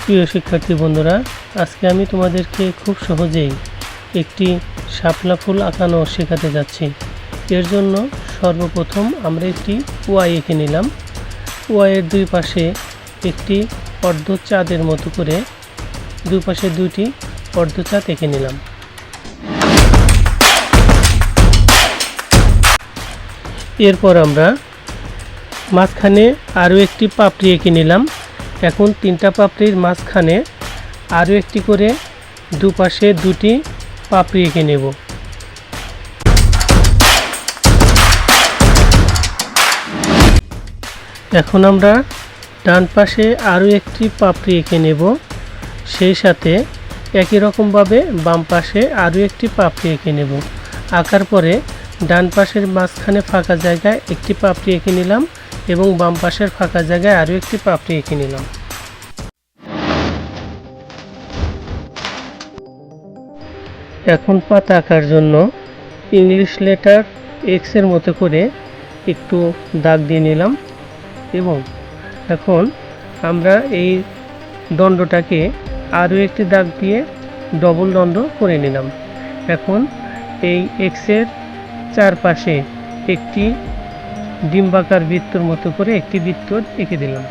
প্রিয় শিক্ষার্থী বন্ধুরা, আজকে আমি তোমাদেরকে খুব সহজেই একটি শাপলা ফুল আঁকানো শেখাতে যাচ্ছি। এর জন্য সর্বপ্রথম আমরা একটি ওয়াই এঁকে নিলাম। ওয়াইয়ের দুই পাশে একটি অর্ধচাঁদের মতো করে দুই পাশে দুইটি অর্ধচাঁদ এঁকে নিলাম। এরপর আমরা মাঝখানে আরও একটি পাপড়ি এঁকে নিলাম। এখন তিনটা পাপড়ির মাঝখানে আরও একটি করে দুপাশে দুটি পাপড়ি এঁকে নেব। এখন আমরা ডান পাশে আরও একটি পাপড়ি এঁকে নেব। সেই সাথে একই রকমভাবে বাম পাশে আরও একটি পাপড়ি এঁকে নেব। আঁকার পরে ডান পাশের মাঝখানে ফাঁকা জায়গায় একটি পাপড়ি এঁকে নিলাম এবং বাম পাশের ফাঁকা জায়গায় আরও একটি পাপড়ি এঁকে নিলাম। এখন পাতা আঁকার জন্য ইংলিশ লেটার এক্স এর মতো করে একটু দাগ দিয়ে নিলাম এবং এখন আমরা এই দণ্ডটাকে আরও একটি দাগ দিয়ে ডবল দণ্ড করে নিলাম। এখন এই এক্সের চারপাশে একটি ডিম্বাকার বৃত্তর মতো করে একটি বৃত্ত এঁকে দিলাম।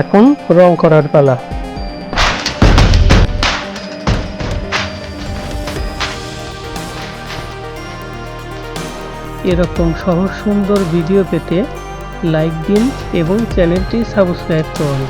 এখন রং করার পালা। এরকম সহজ সুন্দর ভিডিও পেতে লাইক দিন এবং চ্যানেলটি সাবস্ক্রাইব করুন।